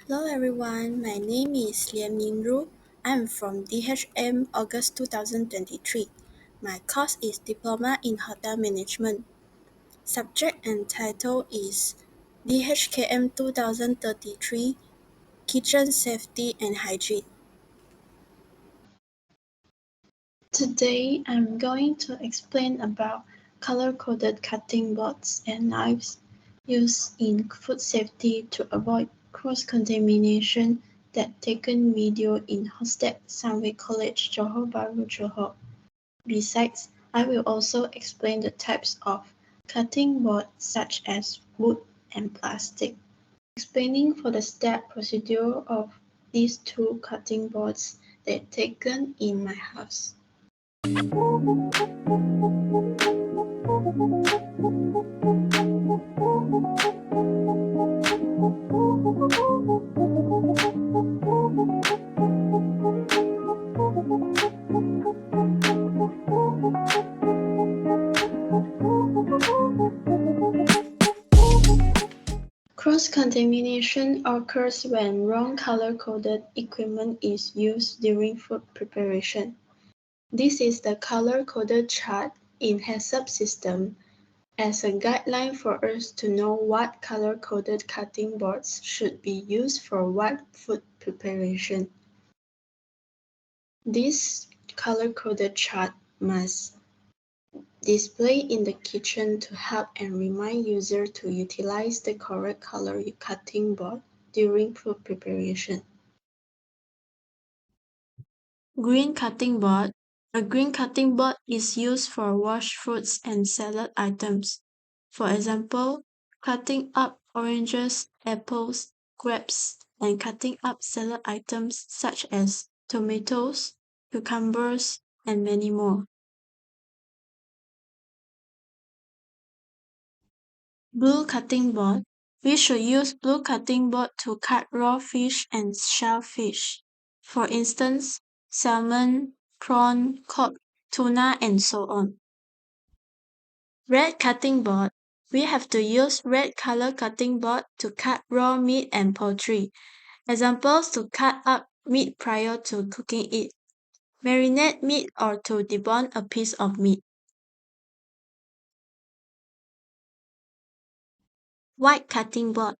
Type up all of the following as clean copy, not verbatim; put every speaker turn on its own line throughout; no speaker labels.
Hello everyone, my name is Lian Minru. I'm from DHM August 2023. My course is Diploma in Hotel Management. Subject and title is DHKM 2033 Kitchen Safety and Hygiene.
Today I'm going to explain about color-coded cutting boards and knives used in food safety to avoid cross-contamination that taken video in Hostec, Sunway College, Johor, Bahru, Johor. Besides, I will also explain the types of cutting board such as wood and plastic. Explaining for the step procedure of these two cutting boards that taken in my house. Cross-contamination occurs when wrong color-coded equipment is used during food preparation. This is the color-coded chart in HACCP system as a guideline for us to know what color-coded cutting boards should be used for what food preparation. This color-coded chart must display in the kitchen to help and remind users to utilize the correct color cutting board during food preparation. Green cutting board. A green cutting board is used for washed fruits and salad items. For example, cutting up oranges, apples, grapes, and cutting up salad items such as tomatoes, cucumbers, and many more. Blue cutting board. We should use blue cutting board to cut raw fish and shellfish. For instance, salmon, prawn, cod, tuna, and so on. Red cutting board. We have to use red color cutting board to cut raw meat and poultry. Examples to cut up meat prior to cooking it. Marinate meat or to debone a piece of meat. White cutting board.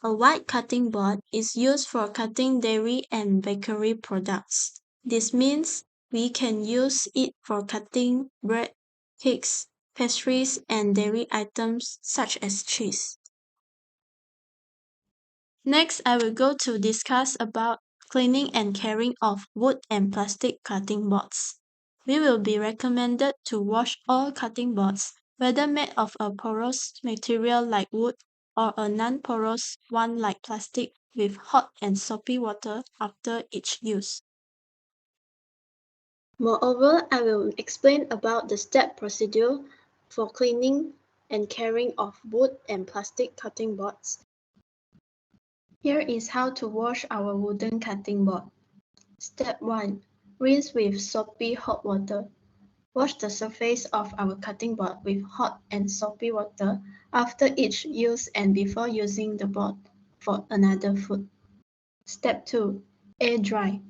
A white cutting board is used for cutting dairy and bakery products. This means we can use it for cutting bread, cakes, pastries, and dairy items such as cheese. Next, I will go to discuss about cleaning and caring of wood and plastic cutting boards. We will be recommended to wash all cutting boards, whether made of a porous material like wood or a non-porous one like plastic, with hot and soapy water after each use. Moreover, I will explain about the step procedure for cleaning and caring of wood and plastic cutting boards. Here is how to wash our wooden cutting board. Step 1. Rinse with soapy hot water. Wash the surface of our cutting board with hot and soapy water after each use and before using the board for another food. Step 2. Air dry.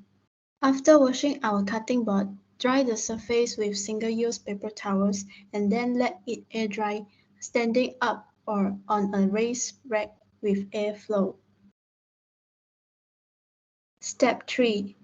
After washing our cutting board, dry the surface with single-use paper towels and then let it air dry, standing up or on a raised rack with air flow. Step 3.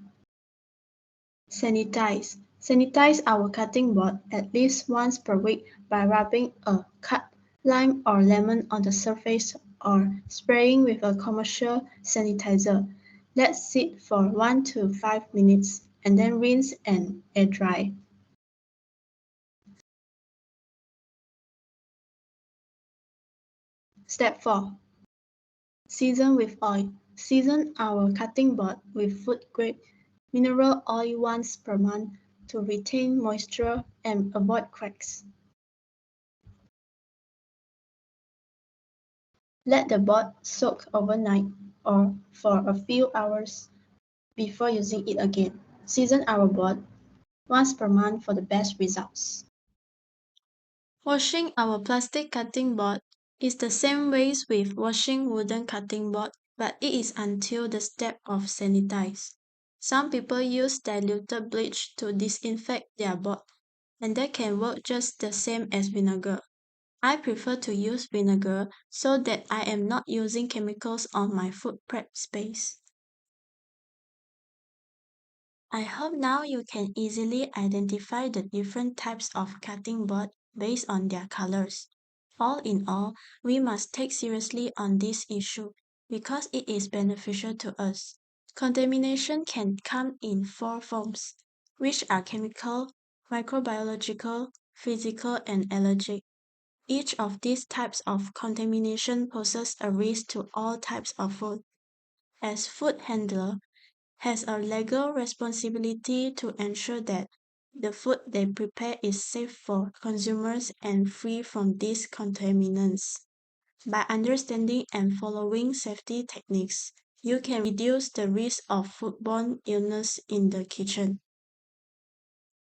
Sanitize. Sanitize our cutting board at least once per week by rubbing a cut, lime, or lemon on the surface or spraying with a commercial sanitizer. Let sit for 1 to 5 minutes and then rinse and air dry. Step 4. Season with oil. Season our cutting board with food-grade mineral oil once per month to retain moisture and avoid cracks. Let the board soak overnight or for a few hours before using it again. Season our board once per month for the best results. Washing our plastic cutting board is the same ways with washing wooden cutting board but it is until the step of sanitize. Some people use diluted bleach to disinfect their boat, and that can work just the same as vinegar. I prefer to use vinegar so that I am not using chemicals on my food prep space. I hope now you can easily identify the different types of cutting board based on their colors. All in all, we must take seriously on this issue because it is beneficial to us. Contamination can come in four forms, which are chemical, microbiological, physical, and allergic. Each of these types of contamination poses a risk to all types of food. As food handler, has a legal responsibility to ensure that the food they prepare is safe for consumers and free from these contaminants. By understanding and following safety techniques, you can reduce the risk of foodborne illness in the kitchen.